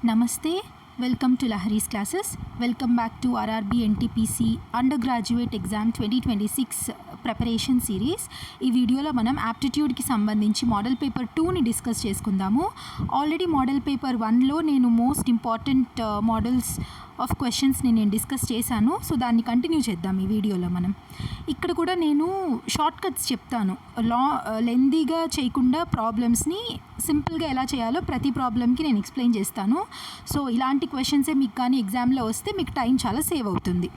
Namaste, welcome to Lahari's classes. Welcome back to RRB NTPC Undergraduate Exam 2026 preparation series. ఈ వీడియోలో మనం యాప్టిట్యూడ్కి సంబంధించి model paper 2ని discuss చేసుకుందాము. ఆల్రెడీ మోడల్ పేపర్ 1లో నేను మోస్ట్ ఇంపార్టెంట్ మోడల్స్ ఆఫ్ క్వశ్చన్స్ని నేను డిస్కస్ చేశాను. సో దాన్ని కంటిన్యూ చేద్దాం ఈ వీడియోలో మనం. ఇక్కడ కూడా నేను షార్ట్ కట్స్ చెప్తాను. లెందీగా చేయకుండా ప్రాబ్లమ్స్ని సింపుల్గా ఎలా చేయాలో ప్రతి ప్రాబ్లమ్కి నేను ఎక్స్ప్లెయిన్ చేస్తాను. సో ఇలాంటి క్వశ్చన్సే మీకు కానీ ఎగ్జామ్లో వస్తే మీకు టైం చాలా సేవ్ అవుతుంది.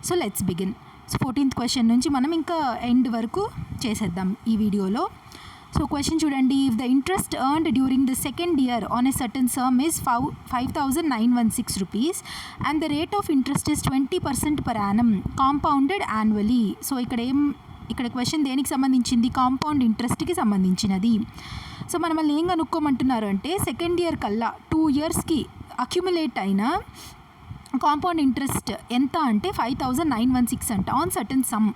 So let's begin. So 14th question నుంచి మనం ఇంకా ఎండ్ వరకు చేసేద్దాం ఈ వీడియోలో. సో క్వశ్చన్ చూడండి. If the interest earned during the second year on a certain sum is 5,916 rupees and the rate of interest is 20% per annum compounded annually. So ఇక్కడ question దేనికి సంబంధించింది? కాంపౌండ్ ఇంట్రెస్ట్కి సంబంధించినది. సో మనం వాళ్ళు ఏం కనుక్కోమంటున్నారు అంటే సెకండ్ ఇయర్ కల్లా 2 yearsకి అక్యుములేట్ అయిన కాంపౌండ్ ఇంట్రెస్ట్ ఎంత అంటే 5,916 అంట ఆన్ సర్టన్ సమ్.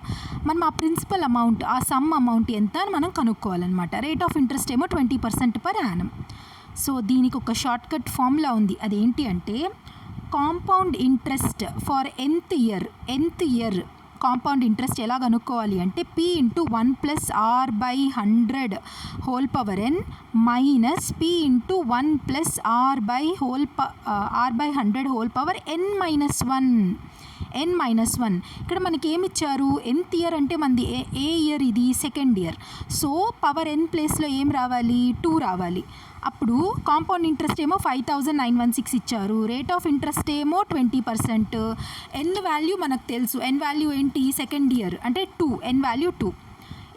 మనం ఆ ప్రిన్సిపల్ అమౌంట్, ఆ సమ్ అమౌంట్ ఎంత అని మనం కనుక్కోవాలన్నమాట. రేట్ ఆఫ్ ఇంట్రెస్ట్ ఏమో 20% per annum. సో దీనికి ఒక షార్ట్ కట్ ఫార్ములా ఉంది. అదేంటి అంటే compound interest for nth year compound interest ఎలా కనుక్కోవాలి అంటే P into 1 + R/100 whole power n minus P into 1 + R/100 whole power n minus 1. ఇక్కడ మనకి ఏమి ఇచ్చారు? nth ఇయర్ అంటే మనది ఏ ఇయర్? ఇది second year. So power n ప్లేస్లో ఏం రావాలి? 2 రావాలి. అప్పుడు కాంపౌండ్ ఇంట్రెస్ట్ ఏమో 5,916 ఇచ్చారు. రేట్ ఆఫ్ ఇంట్రెస్ట్ ఏమో 20%. ఎన్ వాల్యూ మనకు తెలుసు. ఎన్ వాల్యూ ఏంటి? సెకండ్ ఇయర్ అంటే 2. ఎన్ వాల్యూ 2.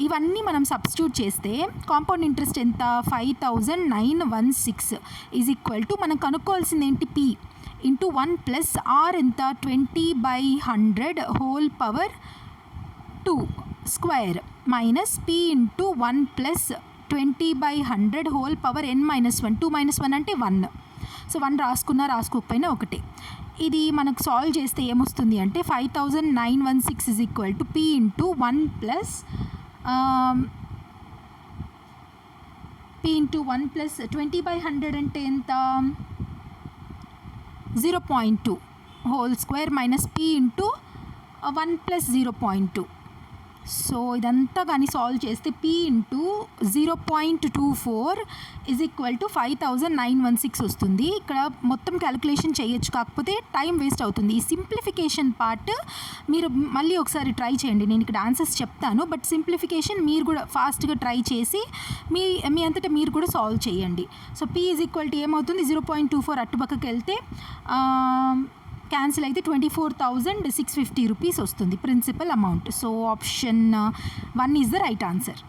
ఇవన్నీ మనం సబ్స్టిట్యూట్ చేస్తే కాంపౌండ్ ఇంట్రెస్ట్ ఎంత? 5,916 ఈజ్ ఈక్వల్ టు మనం కనుక్కోవాల్సింది ఏంటి? P ఇంటూ 1 + R ఎంత? 20/100 whole power 2 square minus P into 1 + 20/100 whole power n minus 1. 2 - 1 అంటే 1. సో 1 రాసుకోకపోయినా ఒకటే. ఇది మనకు సాల్వ్ చేస్తే ఏమొస్తుంది అంటే 5,916 is equal to P into 1 + 20/100 అంటే ఎంత? 0.2 whole square minus P into 1 + 0.2. So ఇదంతా కానీ సాల్వ్ చేస్తే P into 0.24 is equal to 5,916 వస్తుంది. ఇక్కడ మొత్తం క్యాలిక్యులేషన్ చేయొచ్చు, కాకపోతే టైం వేస్ట్ అవుతుంది. ఈ సింప్లిఫికేషన్ పార్ట్ మీరు మళ్ళీ ఒకసారి ట్రై చేయండి. నేను ఇక్కడ ఆన్సర్స్ చెప్తాను, బట్ సింప్లిఫికేషన్ మీరు కూడా ఫాస్ట్గా ట్రై చేసి మీ అంతటా మీరు కూడా సాల్వ్ చేయండి. So P is equal to ఏమవుతుంది? 0.24 అట్టుపక్కకి వెళ్తే క్యాన్సిల్ అయితే 24,650 rupees వస్తుంది principal amount. So option 1 is the right answer.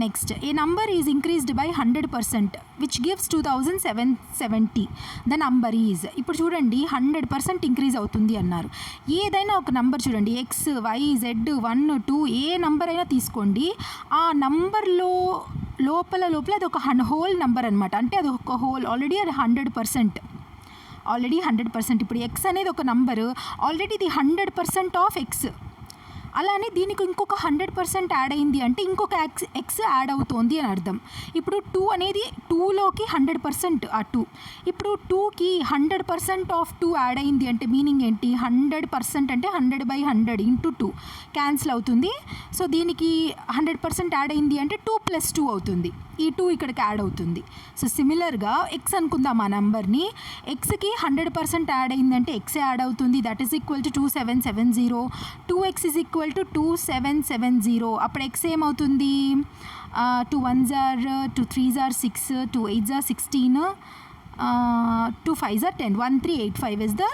Next, a number is increased by 100% which gives 2,770. The number is. ఇప్పుడు చూడండి 100% ఇంక్రీజ్ అవుతుంది అన్నారు. ఏదైనా ఒక నంబర్ చూడండి, X, Y, Z, 1, 2 ఏ నంబర్ అయినా తీసుకోండి. ఆ నంబర్లో లోపల అది ఒక హోల్ నంబర్ అనమాట. అంటే అది ఒక హోల్, ఆల్రెడీ అది 100%. ఇప్పుడు X అనేది ఒక నంబరు, ఆల్రెడీ ఇది 100% ఆఫ్ X. అలానే దీనికి ఇంకొక 100% యాడ్ అయింది అంటే ఇంకొక X యాడ్ అవుతోంది అని అర్థం. ఇప్పుడు 2 అనేది 2లోకి 100% ఆ 2. ఇప్పుడు 2కి 100% ఆఫ్ 2 యాడ్ అయింది అంటే మీనింగ్ ఏంటి? 100% అంటే 100/100 ఇంటూ 2 క్యాన్సిల్ అవుతుంది. సో దీనికి 100% యాడ్ అయింది అంటే 2 + 2 అవుతుంది. ఈ 2 ఇక్కడికి యాడ్ అవుతుంది. సో సిమిలర్గా X అనుకుందాం ఆ నెంబర్ని. Xకి 100% యాడ్ అయిందంటే X యాడ్ అవుతుంది. That is equal to 2770. 2X is equal to 2770. అప్పుడు X ఏమవుతుంది? 2 1s are 2 3s are 6, 2 8s are 16, 2 5s are 10. 1385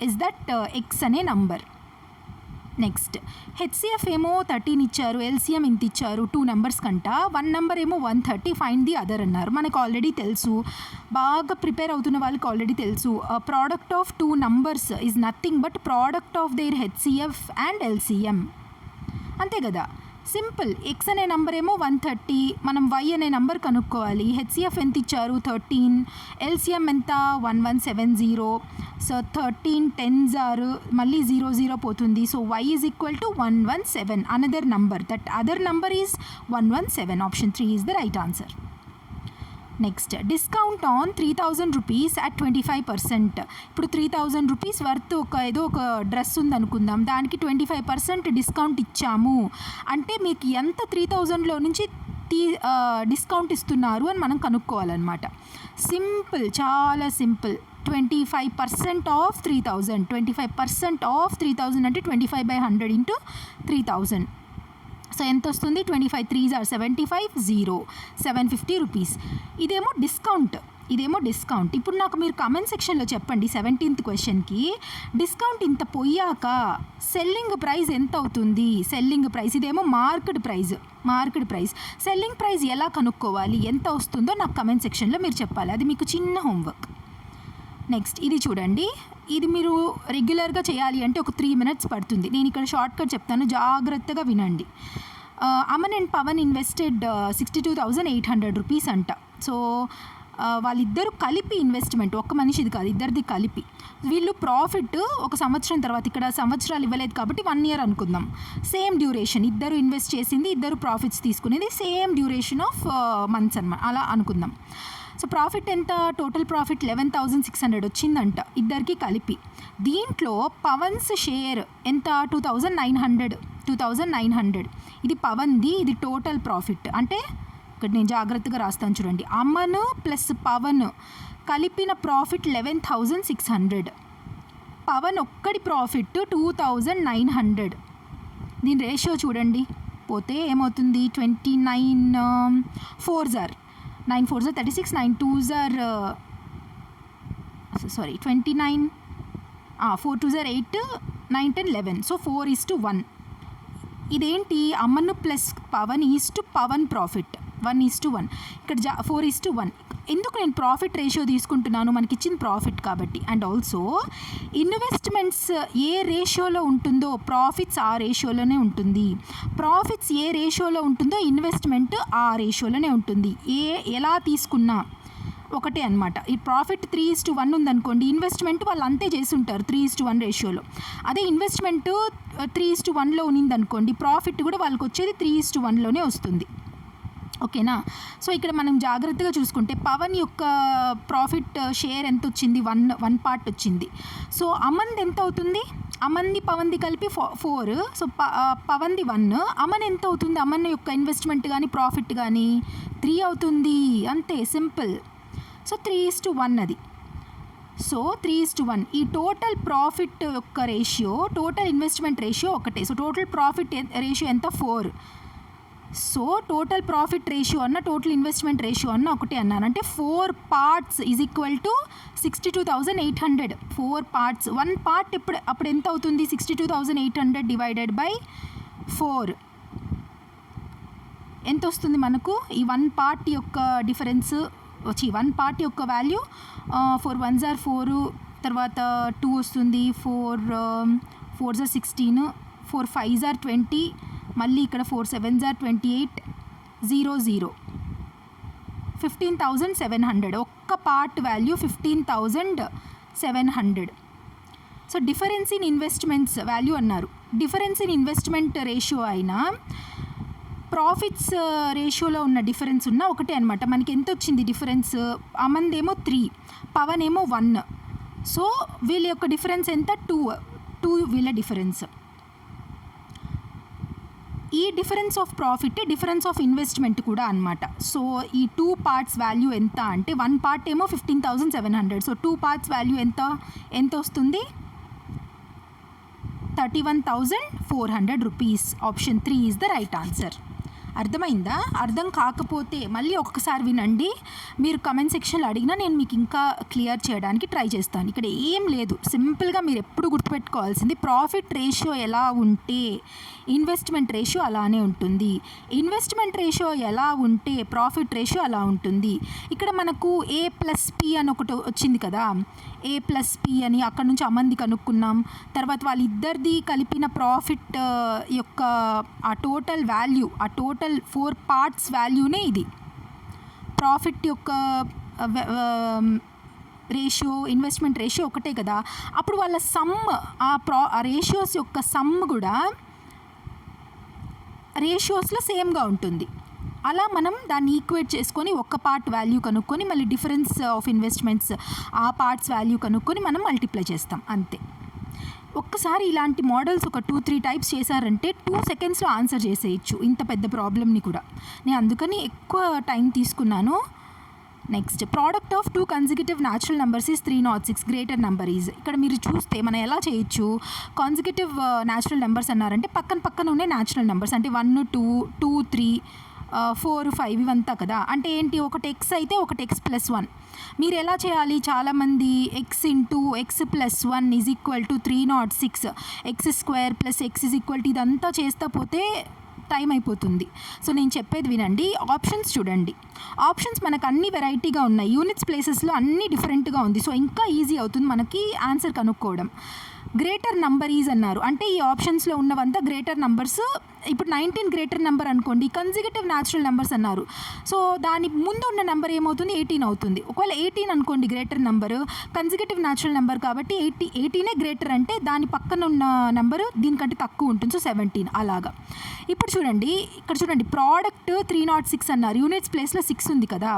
is that X అనే నంబర్. నెక్స్ట్, హెచ్సిఎఫ్ ఏమో 13 ఇచ్చారు, ఎల్సిఎం ఇంత ఇచ్చారు 2 నెంబర్స్ కంట. 1 నెంబర్ ఏమో 130, ఫైండ్ ది అదర్ అన్నారు. మనకు ఆల్రెడీ తెలుసు, బాగా ప్రిపేర్ అవుతున్న వాళ్ళకి ఆల్రెడీ తెలుసు. Product of 2 numbers is nothing but product of their HCF and LCM. అంతే కదా, సింపుల్. X అనే నెంబర్ ఏమో 130, మనం Y అనే నెంబర్ కనుక్కోవాలి. హెచ్సిఎఫ్ ఎంత ఇచ్చారు? 13. ఎల్సిఎం ఎంత? 1170. సో 13 10s are మళ్ళీ 0 పోతుంది. So Y is equal to 117. Another number, that other number is 117. Option 3 is the right answer. Next discount on 3000 rupees at 25%. ఇప్పుడు 3000 రూపీస్ వర్త్ ఏదో ఒక డ్రెస్ ఉందనుకుందాం, దానికి 25% డిస్కౌంట్ ఇచ్చాము అంటే మీకు ఎంత 3000లో నుంచి డిస్కౌంట్ ఇస్తున్నారు అని మనం కనుక్కోవాలన్నమాట. సింపుల్, చాలా సింపుల్. 25% ఆఫ్ 3000, 25% ఆఫ్ 3000 అంటే 25/100 ఇంటూ 3000. సో ఎంత వస్తుంది? 25 3s are 75, 0 750 రూపీస్. ఇదేమో డిస్కౌంట్. ఇప్పుడు నాకు మీరు కామెంట్ సెక్షన్లో చెప్పండి 17th క్వశ్చన్కి డిస్కౌంట్ ఇంత పోయాక సెల్లింగ్ ప్రైస్ ఎంత అవుతుంది? సెల్లింగ్ ప్రైస్ ఇదేమో మార్కెట్ ప్రైస్. సెల్లింగ్ ప్రైస్ ఎలా కనుక్కోవాలి, ఎంత వస్తుందో నాకు కామెంట్ సెక్షన్లో మీరు చెప్పాలి. అది మీకు చిన్న హోంవర్క్. నెక్స్ట్ ఇది చూడండి, ఇది మీరు రెగ్యులర్గా చేయాలి అంటే ఒక 3 minutes పడుతుంది. నేను ఇక్కడ షార్ట్ కట్ చెప్తాను, జాగ్రత్తగా వినండి. Aman and Pavan invested 62,800 rupees అంట. సో వాళ్ళిద్దరూ కలిపి ఇన్వెస్ట్మెంట్, ఒక్క మనిషిది కాదు, ఇద్దరిది కలిపి. వీళ్ళు ప్రాఫిట్ ఒక సంవత్సరం తర్వాత, ఇక్కడ సంవత్సరాలు ఇవ్వలేదు కాబట్టి 1 year అనుకుందాం, సేమ్ డ్యూరేషన్, ఇద్దరు ఇన్వెస్ట్ చేసింది, ఇద్దరు ప్రాఫిట్స్ తీసుకునేది సేమ్ డ్యూరేషన్ ఆఫ్ మంత్స్ అన్నమాట, అలా అనుకుందాం. సో ప్రాఫిట్ ఎంత? టోటల్ ప్రాఫిట్ 11,600 వచ్చిందంట ఇద్దరికి కలిపి. దీంట్లో పవన్స్ షేర్ ఎంత? 2,900. ఇది పవన్ది, ఇది టోటల్ ప్రాఫిట్. అంటే ఇక్కడ నేను జాగ్రత్తగా రాస్తాను చూడండి, అమన్ ప్లస్ పవన్ కలిపిన ప్రాఫిట్ 11,600. పవన్ ఒక్కడి ప్రాఫిట్ 2,900. దీని రేషియో చూడండి, పోతే ఏమవుతుంది? 29 4s are 9 4s are 36, 9 2s are 29, 4 2s are 8, 9 10 11. So 4:1. ఇదేంటి? Aman plus Pavan is to Pavan profit 1:1. ఇక్కడ 4:1. ఎందుకు నేను ప్రాఫిట్ రేషియో తీసుకుంటున్నాను? మనకి ఇచ్చిన ప్రాఫిట్ కాబట్టి. అండ్ ఆల్సో ఇన్వెస్ట్మెంట్స్ ఏ రేషియోలో ఉంటుందో ప్రాఫిట్స్ ఆ రేషియోలోనే ఉంటుంది. ప్రాఫిట్స్ ఏ రేషియోలో ఉంటుందో ఇన్వెస్ట్మెంట్ ఆ రేషియోలోనే ఉంటుంది. ఎలా తీసుకున్నా ఒకటే అనమాట. ఈ ప్రాఫిట్ 3:1 ఉందనుకోండి, ఇన్వెస్ట్మెంట్ వాళ్ళు అంతే చేసి ఉంటారు 3:1 రేషియోలో. అదే ఇన్వెస్ట్మెంట్ 3:1లో ఉన్నిందనుకోండి, ప్రాఫిట్ కూడా వాళ్ళకి వచ్చేది 3:1లోనే వస్తుంది. ఓకేనా? సో ఇక్కడ మనం జాగ్రత్తగా చూసుకుంటే పవన్ యొక్క ప్రాఫిట్ షేర్ ఎంత వచ్చింది? 1 part వచ్చింది. సో అమన్ది ఎంత అవుతుంది? అమన్ది పవన్ది కలిపి 4. సో పవన్ది 1. అమన్ ఎంత అవుతుంది? అమన్ యొక్క ఇన్వెస్ట్మెంట్ కానీ ప్రాఫిట్ కానీ 3 అవుతుంది. అంతే, సింపుల్. సో 3:1 అది. సో 3:1. ఈ టోటల్ ప్రాఫిట్ యొక్క రేషియో, టోటల్ ఇన్వెస్ట్మెంట్ రేషియో ఒకటే. సో టోటల్ ప్రాఫిట్ రేషియో ఎంత? 4. సో టోటల్ ప్రాఫిట్ రేషియో అన్న టోటల్ ఇన్వెస్ట్మెంట్ రేషియో అన్న ఒకటే అన్నాను. అంటే 4 parts is equal to 62,800. 4 parts. 1 part అప్పుడు ఎంత అవుతుంది? 62,800 డివైడెడ్ బై 4 ఎంత వస్తుంది మనకు? ఈ 1 part యొక్క డిఫరెన్స్ వచ్చి 1 part యొక్క వాల్యూ 4 1s are 4, తర్వాత 2 వస్తుంది, 4 4s are 16, 4 5s are 20, మళ్ళీ ఇక్కడ 4 7s are 28, 0 0 15,700. ఒక్క part value 15,700. So difference in investments value అన్నారు. డిఫరెన్స్ ఇన్ ఇన్వెస్ట్మెంట్ రేషియో అయినా ప్రాఫిట్స్ రేషియోలో ఉన్న డిఫరెన్స్ ఉన్న ఒకటే అనమాట. మనకి ఎంత వచ్చింది డిఫరెన్స్? అమందేమో 3, పవన్ ఏమో 1. సో వీళ్ళ యొక్క డిఫరెన్స్ ఎంత? 2 వీళ్ళ డిఫరెన్స్. ఈ difference of profit difference of investment కూడా అనమాట. సో ఈ 2 parts వాల్యూ ఎంత అంటే 1 part ఏమో 15,700. సో 2 parts వాల్యూ ఎంత వస్తుంది? 31,400 rupees. Option 3 is the right answer. అర్థమైందా? అర్థం కాకపోతే మళ్ళీ ఒక్కసారి వినండి. మీరు కమెంట్ సెక్షన్లో అడిగినా నేను మీకు ఇంకా క్లియర్ చేయడానికి ట్రై చేస్తాను. ఇక్కడ ఏం లేదు, సింపుల్గా మీరు ఎప్పుడు గుర్తుపెట్టుకోవాల్సింది ప్రాఫిట్ రేషియో ఎలా ఉంటే ఇన్వెస్ట్మెంట్ రేషియో అలానే ఉంటుంది. ఇన్వెస్ట్మెంట్ రేషియో ఎలా ఉంటే ప్రాఫిట్ రేషియో అలా ఉంటుంది. ఇక్కడ మనకు A+P అని ఒకటి వచ్చింది కదా, A+P అని. అక్కడ నుంచి అమంది కనుక్కున్నాం. తర్వాత వాళ్ళిద్దరిది కలిపిన ప్రాఫిట్ యొక్క ఆ టోటల్ వాల్యూ, ఆ టోటల్ 4 parts వాల్యూనే ఇది. ప్రాఫిట్ యొక్క రేషియో ఇన్వెస్ట్మెంట్ రేషియో ఒకటే కదా. అప్పుడు వాళ్ళ సమ్, ఆ రేషియోస్ యొక్క సమ్ కూడా రేషియోస్లో సేమ్గా ఉంటుంది. అలా మనం దాన్ని ఈక్వేట్ చేసుకొని ఒక్క పార్ట్ వాల్యూ కనుక్కొని మళ్ళీ డిఫరెన్స్ ఆఫ్ ఇన్వెస్ట్మెంట్స్ ఆ పార్ట్స్ వాల్యూ కనుక్కొని మనం మల్టిప్లై చేస్తాం అంతే. ఒక్కసారి ఇలాంటి మోడల్స్ ఒక 2-3 టైప్స్ చేశారంటే 2 సెకండ్స్లో ఆన్సర్ చేసేయచ్చు ఇంత పెద్ద ప్రాబ్లమ్ని కూడా. నేను అందుకని ఎక్కువ టైం తీసుకున్నాను. Next, product of 2 consecutive natural numbers is 306, greater number is. ఇక్కడ మీరు చూస్తే మనం ఎలా చేయొచ్చు, కాన్సిక్యూటివ్ న్యాచురల్ నెంబర్స్ అన్నారంటే పక్కన ఉండే న్యాచురల్ నెంబర్స్ అంటే 1, 2, 2, 3, 4, 5 ఇవంతా కదా. అంటే ఏంటి, ఒకటి ఎక్స్ అయితే ఒకటి x + 1. మీరు ఎలా చేయాలి, చాలామంది x into x + 1 is equal to 306, x² + x is equal to ఇదంతా చేస్తా పోతే టైం అయిపోతుంది. సో నేను చెప్పేది వినండి, ఆప్షన్స్ చూడండి. ఆప్షన్స్ మనకు అన్ని వెరైటీగా ఉన్నాయి, యూనిట్స్ ప్లేసెస్లో అన్నీ డిఫరెంట్గా ఉంది. సో ఇంకా ఈజీ అవుతుంది మనకి ఆన్సర్ కనుక్కోవడం. గ్రేటర్ నంబర్ ఈజ్ అన్నారు అంటే ఈ ఆప్షన్స్లో ఉన్నవంతా గ్రేటర్ నంబర్స్. ఇప్పుడు 19 గ్రేటర్ నెంబర్ అనుకోండి, కన్సిక్యూటివ్ న్యాచురల్ నెంబర్స్ అన్నారు. సో దాని ముందు ఉన్న నెంబర్ ఏమవుతుంది, 18 అవుతుంది. ఒకవేళ 18 అనుకోండి greater number, consecutive natural number కాబట్టి 18 గ్రేటర్ అంటే దాని పక్కన ఉన్న నెంబరు దీనికంటే తక్కువ ఉంటుంది. సో 17 అలాగా. ఇప్పుడు చూడండి, ఇక్కడ చూడండి, ప్రోడక్ట్ 306 అన్నారు, యూనిట్స్ ప్లేస్లో 6 ఉంది కదా,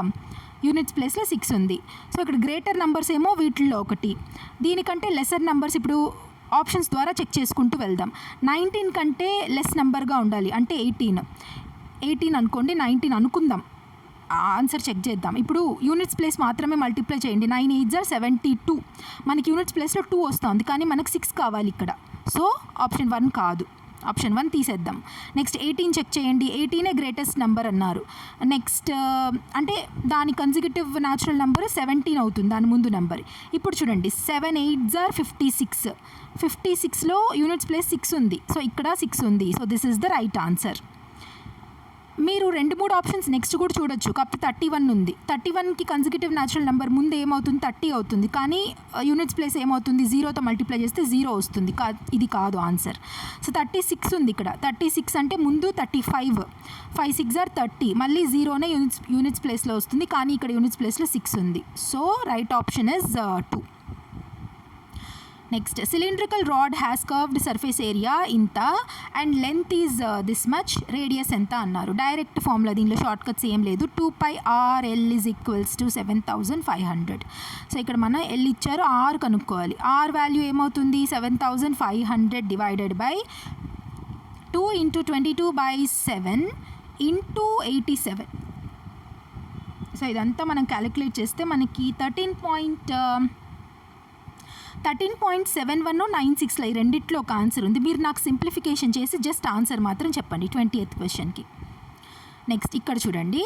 యూనిట్స్ ప్లేస్లో 6 ఉంది. సో ఇక్కడ గ్రేటర్ నెంబర్స్ ఏమో వీటిల్లో ఒకటి, దీనికంటే లెసర్ నెంబర్స్ ఇప్పుడు ఆప్షన్స్ ద్వారా చెక్ చేసుకుంటూ వెళ్దాం. 19 కంటే లెస్ నెంబర్గా ఉండాలి అంటే 18 అనుకోండి, 19 అనుకుందాం, ఆన్సర్ చెక్ చేద్దాం. ఇప్పుడు యూనిట్స్ ప్లేస్ మాత్రమే మల్టిప్లై చేయండి. 9 8 72, మనకి యూనిట్స్ ప్లేస్లో 2 వస్తుంది కానీ మనకు 6 కావాలి ఇక్కడ. సో ఆప్షన్ 1 కాదు, ఆప్షన్ 1 తీసేద్దాం. నెక్స్ట్ 18 చెక్ చేయండి, 18 గ్రేటెస్ట్ నెంబర్ అన్నారు. నెక్స్ట్ అంటే దాని కన్సిక్యూటివ్ న్యాచురల్ నెంబర్ 17 అవుతుంది దాని ముందు నెంబర్. ఇప్పుడు చూడండి 7 8 56, 56లో యూనిట్స్ ప్లేస్ 6 ఉంది, సో ఇక్కడ 6 ఉంది. So this is the right answer. మీరు 2-3 ఆప్షన్స్ నెక్స్ట్ కూడా చూడొచ్చు, కాకపోతే 31 ఉంది. 31కి కన్సిక్యూటివ్ న్యాచురల్ నెంబర్ ముందు ఏమవుతుంది, 30 అవుతుంది, కానీ యూనిట్స్ ప్లేస్ ఏమవుతుంది, 0తో మల్టిప్లై చేస్తే 0 వస్తుంది. ఇది కాదు ఆన్సర్. సో 36 ఉంది ఇక్కడ, 36 అంటే ముందు 35, 5 6 30, మళ్ళీ 0నే యూనిట్స్ ప్లేస్లో వస్తుంది, కానీ ఇక్కడ యూనిట్స్ ప్లేస్లో 6 ఉంది. So right option is 2. Next, cylindrical rod has curved surface area ఇంత and length is this much, radius ఎంత అన్నారు. డైరెక్ట్ ఫార్ములా, దీనిలో షార్ట్ కట్స్ ఏం లేదు. 2πrl = 7500. సో ఇక్కడ మన ఎల్ ఇచ్చారు, ఆర్ కనుక్కోవాలి. ఆర్ వాల్యూ ఏమవుతుంది, 7500 డివైడెడ్ బై 2 × 22/7 × 87. సో ఇదంతా మనం క్యాలిక్యులేట్ చేస్తే మనకి 13.7196 ఈ రెండిట్లో ఒక ఆన్సర్ ఉంది. మీరు నాకు సింప్లిఫికేషన్ చేసి జస్ట్ ఆన్సర్ మాత్రం చెప్పండి 20th క్వశ్చన్కి. నెక్స్ట్ ఇక్కడ చూడండి,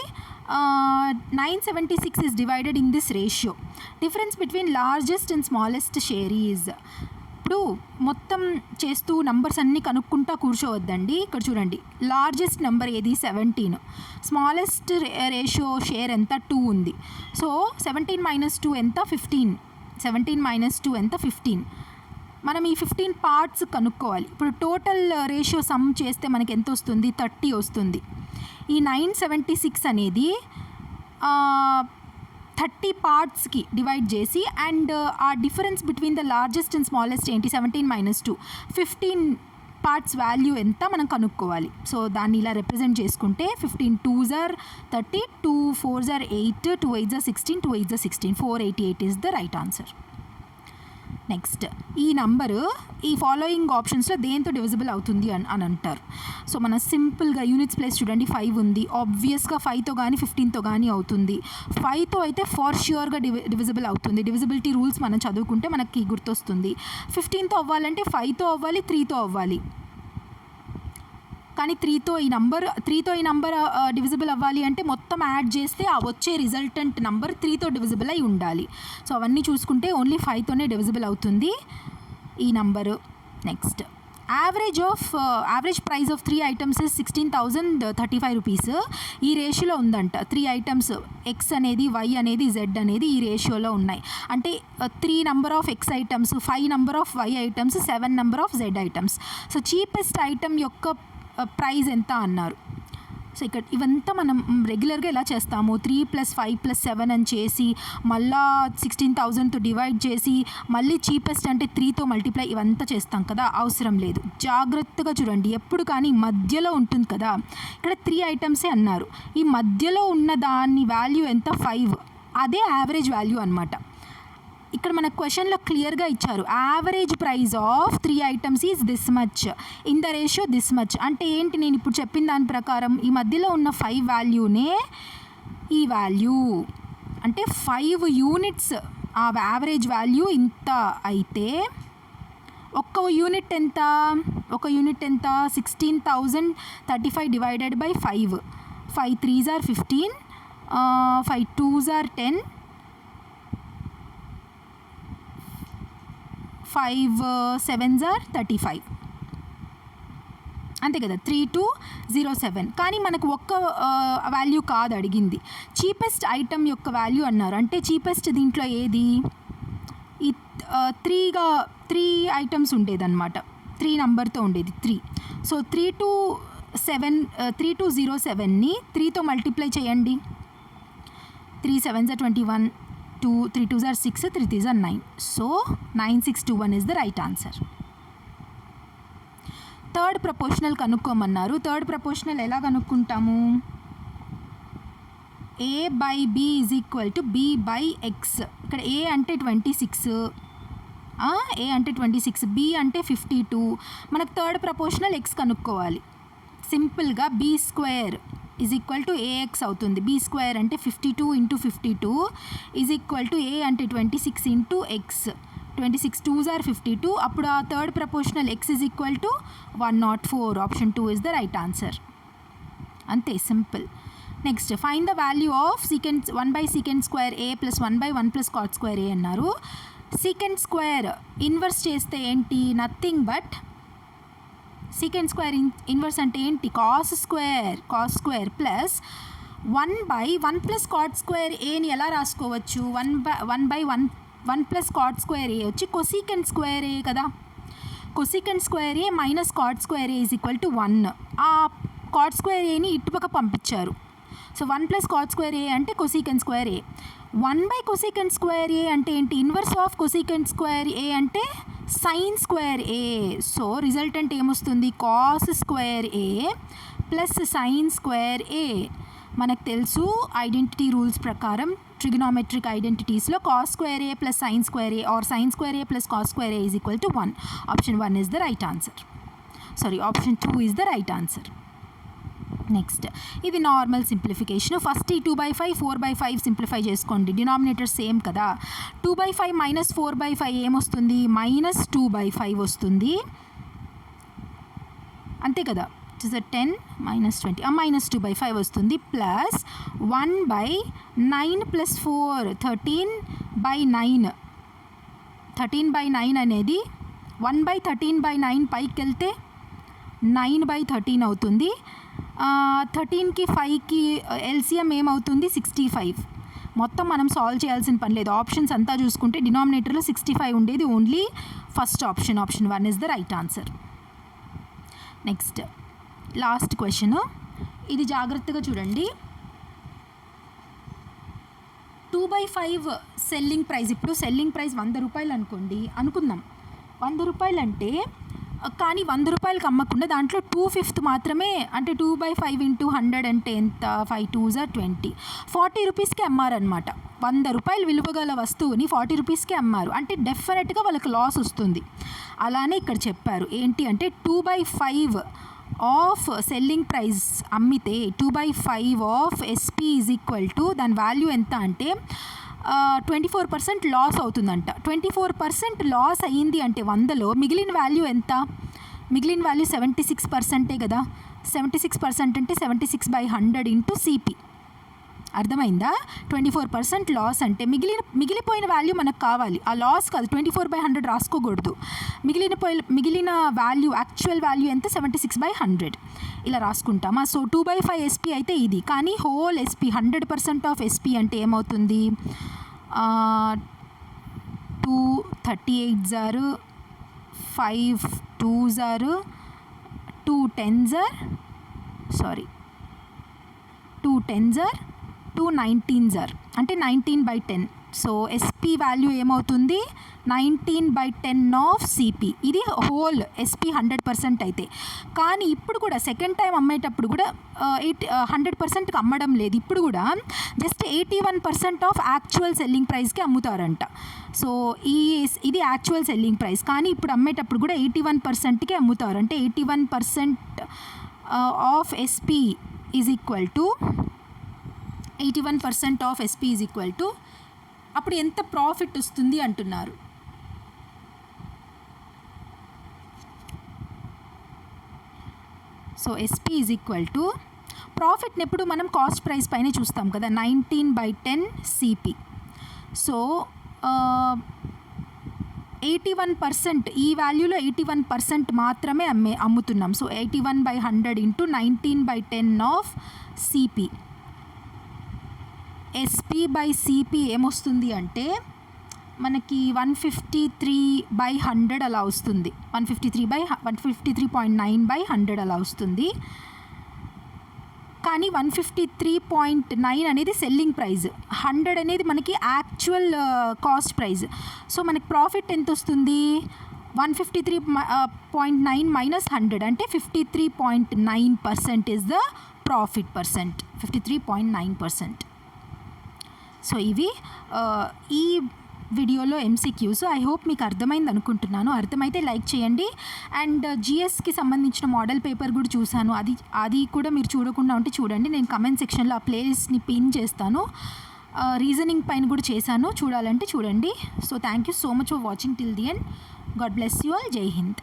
976 is divided in this ratio. Difference between largest and smallest share is. ఇప్పుడు మొత్తం చేస్తూ నంబర్స్ అన్నీ కనుక్కుంటా కూర్చోవద్దండి. ఇక్కడ చూడండి, లార్జెస్ట్ నెంబర్ ఏది, 17. స్మాలెస్ట్ రేషియో షేర్ ఎంత, 2 ఉంది. సో 17 - 2 ఎంత, 15. 17 - 2 ఎంత, 15. మనం ఈ 15 పార్ట్స్ కనుక్కోవాలి. ఇప్పుడు టోటల్ రేషియో సమ్ చేస్తే మనకి ఎంత వస్తుంది, 30 వస్తుంది. ఈ 976 అనేది 30 పార్ట్స్కి డివైడ్ చేసి అండ్ ఆ difference between the largest and smallest ఏంటి, 17 - 2, 15 పార్ట్స్ వాల్యూ ఎంత మనం కనుక్కోవాలి. సో దాన్ని ఇలా రిప్రజెంట్ చేసుకుంటే 15 2s are 30, 2 4s are 8, 2 8s are 16, 2 8s are 16, 488 is the right answer. Next, ఈ నంబరు ఈ ఫాలోయింగ్ ఆప్షన్స్లో దేంతో డివిజిబుల్ అవుతుంది అని అంటారు. సో మన సింపుల్గా యూనిట్స్ ప్లేస్ చూడండి, 5 ఉంది, ఆబ్వియస్గా 5తో కానీ 15తో కానీ అవుతుంది. 5తో అయితే ఫార్ ష్యూర్గా డివిజిబుల్ అవుతుంది. డివిజిబిలిటీ రూల్స్ మనం చదువుకుంటే మనకి గుర్తొస్తుంది. 15తో అవ్వాలంటే 5తో అవ్వాలి, 3తో అవ్వాలి. కానీ 3తో ఈ నంబర్ డివిజిబుల్ అవ్వాలి అంటే మొత్తం యాడ్ చేస్తే ఆ వచ్చే రిజల్టెంట్ నంబర్ 3తో డివిజిబుల్ అయి ఉండాలి. సో అవన్నీ చూసుకుంటే ఓన్లీ 5తోనే డివిజిబుల్ అవుతుంది ఈ number. Next, average price of 3 items 16,035 rupees. ఈ రేషియోలో ఉందంట. 3 ఐటమ్స్ ఎక్స్ అనేది, వై అనేది, జెడ్ అనేది ఈ రేషియోలో ఉన్నాయి. అంటే 3 number of X items, 5 number of Y items, 7 number of Z items. So cheapest item యొక్క ప్రైస్ ఎంత అన్నారు. సో ఇక్కడ ఇవంతా మనం రెగ్యులర్గా ఎలా చేస్తాము 3 + 5 + 7 అని చేసి మళ్ళా 16,000తో డివైడ్ చేసి మళ్ళీ చీపెస్ట్ అంటే 3తో మల్టిప్లై ఇవంతా చేస్తాం కదా, అవసరం లేదు. జాగ్రత్తగా చూడండి, ఎప్పుడు కానీ మధ్యలో ఉంటుంది కదా, ఇక్కడ 3 ఐటమ్సే అన్నారు, ఈ మధ్యలో ఉన్న దాని వాల్యూ ఎంత 5, అదే యావరేజ్ వాల్యూ అనమాట. ఇక్కడ మన క్వశ్చన్లో క్లియర్గా ఇచ్చారు, average price of 3 items is this much in the ratio this much. అంటే ఏంటి, నేను ఇప్పుడు చెప్పిన దాని ప్రకారం ఈ మధ్యలో ఉన్న 5 వాల్యూనే ఈ వాల్యూ, అంటే 5 యూనిట్స్ ఆ యావరేజ్ వాల్యూ ఇంత అయితే ఒక యూనిట్ ఎంత 16,035 divided by 5. 5 3s are 15, 5 2s are 10, 5 7s are 35, అంతే కదా, 3207. కానీ మనకు ఒక్క వాల్యూ కాదు అడిగింది, చీపెస్ట్ ఐటమ్ యొక్క వాల్యూ అన్నారు. అంటే చీపెస్ట్ దీంట్లో ఏది, ఈ 3 ఐటమ్స్ ఉండేదన్నమాట, 3 నెంబర్తో ఉండేది 3. సో 3207ని 3తో మల్టిప్లై చేయండి. 3 7s are 21, 3 2s are 6, 3 3s are 9. So 9621 is the right answer. Third proportional కనుక్కోమన్నారు. థర్డ్ ప్రపోర్షనల్ ఎలా కనుక్కుంటాము, A/B = B/X. ఇక్కడ A అంటే 26, A అంటే 26, B అంటే 52. మనకు థర్డ్ ప్రపోర్షనల్ X కనుక్కోవాలి. సింపుల్గా B² = AX అవుతుంది. B² అంటే 52 × 52 A అంటే 26 × X. 26 2s are 52. అప్పుడు ఆ third proportional X = 104. Option 2 is the right answer. అంతే, simple. Next, find the value of 1/sec² A + 1/1 + cot² A అన్నారు. sec² ఇన్వర్స్ చేస్తే ఏంటి, నథింగ్ బట్ sec² ఇన్వర్స్ అంటే ఏంటి, cos² ప్లస్ 1/1 + cot² Aని ఎలా రాసుకోవచ్చు, 1/1 + cot² A వచ్చి cosec² A కదా, cosec² A - cot² A = 1. ఆ cot² Aని ఇటుపక్క పంపించారు. సో 1 + cot² A అంటే cosec² A. 1/cosec² A అంటే ఏంటి, ఇన్వర్స్ ఆఫ్ cosec² A అంటే sin² A. సో రిజల్టెంట్ ఏమొస్తుంది, cos² A plus sin² A. మనకు తెలుసు ఐడెంటిటీ రూల్స్ ప్రకారం, ట్రిగనోమెట్రిక్ ఐడెంటిటీస్లో cos² A + sin² A or sin² A + cos² A = 1. Option 1 is the right answer. Option 2 is the right answer. Next, ఇది normal simplification. First ఈ 2/5 4/5 simplify చేసుకోండి, denominator same కదా. 2/5 - 4/5 ఏమొస్తుంది, -2/5 వస్తుంది, అంతే కదా. 10 - 20 -2/5 వస్తుంది, ప్లస్ 1/9 + 4 13/9. 13/9 అనేది 1/13/9 పైకి వెళ్తే 9/13 అవుతుంది. 13కి 5కి ఎల్సిఎం ఏమవుతుంది, 65. మొత్తం మనం సాల్వ్ చేయాల్సిన పని లేదు, ఆప్షన్స్ అంతా చూసుకుంటే డినామినేటర్లో 65 ఉండేది, only first option 1 is the right answer. Next, last question, ఇది జాగ్రత్తగా చూడండి. 2/5 సెల్లింగ్ ప్రైస్, ఇప్పుడు సెల్లింగ్ ప్రైస్ 100 రూపాయలు అనుకుందాం. 100 రూపాయలు అంటే, కానీ 100 రూపాయలకి అమ్మకుండా దాంట్లో 2/5 మాత్రమే, అంటే 2/5 × 100 అంటే ఎంత, 5 2s are 20. 40 రూపీస్కి అమ్మారనమాట. 100 రూపాయలు విలువగల వస్తువుని 40 రూపీస్కి అమ్మారు, అంటే డెఫినెట్గా వాళ్ళకి లాస్ వస్తుంది. అలానే ఇక్కడ చెప్పారు ఏంటి అంటే 2/5 ఆఫ్ సెల్లింగ్ ప్రైస్ అమ్మితే 2/5 ఆఫ్ SP = దాని వాల్యూ ఎంత అంటే 24% లాస్ అవుతుందంట. 24% లాస్ అయ్యింది అంటే 100లో మిగిలిన వాల్యూ ఎంత, మిగిలిన వాల్యూ 76% కదా. 76% అంటే 76/100 × CP. అర్థమైందా, 24% లాస్ అంటే మిగిలిపోయిన వాల్యూ మనకు కావాలి, ఆ లాస్ కాదు, 24/100 రాసుకోకూడదు. మిగిలిన వాల్యూ, యాక్చువల్ వాల్యూ ఎంత, 76/100 ఇలా రాసుకుంటామా. సో 2/5 SP అయితే ఇది, కానీ హోల్ SP 100% ఆఫ్ SP అంటే ఏమవుతుంది, 2 38s are 5 2s are 2 10s are 5 2 10s are 2 19s are అంటే 19/10. సో ఎస్పీ వాల్యూ ఏమవుతుంది 19/10 ఆఫ్ సిపి. ఇది హోల్ ఎస్పీ 100% అయితే. కానీ ఇప్పుడు కూడా సెకండ్ టైం అమ్మేటప్పుడు కూడా 100%కి అమ్మడం లేదు. ఇప్పుడు కూడా జస్ట్ 81% ఆఫ్ యాక్చువల్ సెల్లింగ్ ప్రైస్కి అమ్ముతారంట. సో ఇది యాక్చువల్ సెల్లింగ్ ప్రైస్, కానీ ఇప్పుడు అమ్మేటప్పుడు కూడా 81%కి అమ్ముతారు. అంటే 81% off SP is equal to 81% off SP is equal to అప్పుడు ఎంత ప్రాఫిట్ వస్తుంది అంటున్నారు. So SP is equal to ప్రాఫిట్ని ఎప్పుడు మనం కాస్ట్ ప్రైస్ పైన చూస్తాం కదా, 19/10 సిపి. సో 81% ఈ వాల్యూలో 81% మాత్రమే అమ్ముతున్నాం. So 81/100 into 19/10 off CP. SP by CP ఏమొస్తుంది అంటే మనకి 153/100 అలా వస్తుంది. 153.9/100 అలా వస్తుంది. కానీ 153.9 అనేది సెల్లింగ్ ప్రైస్, 100 అనేది మనకి యాక్చువల్ కాస్ట్ ప్రైస్. సో మనకి ప్రాఫిట్ ఎంత వస్తుంది 153.9 మైనస్ 100 అంటే 53.9% is the profit percent, 53.9%. So ఇవి ఈ వీడియోలో ఎంసీక్యూస్. ఐ హోప్ మీకు అర్థమైంది అనుకుంటున్నాను. అర్థమైతే లైక్ చేయండి. అండ్ జిఎస్కి సంబంధించిన మోడల్ పేపర్ కూడా చూశాను, అది కూడా మీరు చూడకుండా ఉంటే చూడండి. నేను కమెంట్ సెక్షన్లో ఆ ప్లేలిస్ట్ని పిన్ చేస్తాను. రీజనింగ్ పైన కూడా చేశాను, చూడాలంటే చూడండి. So thank you so much for watching till the end. God bless you all. జై హింద్.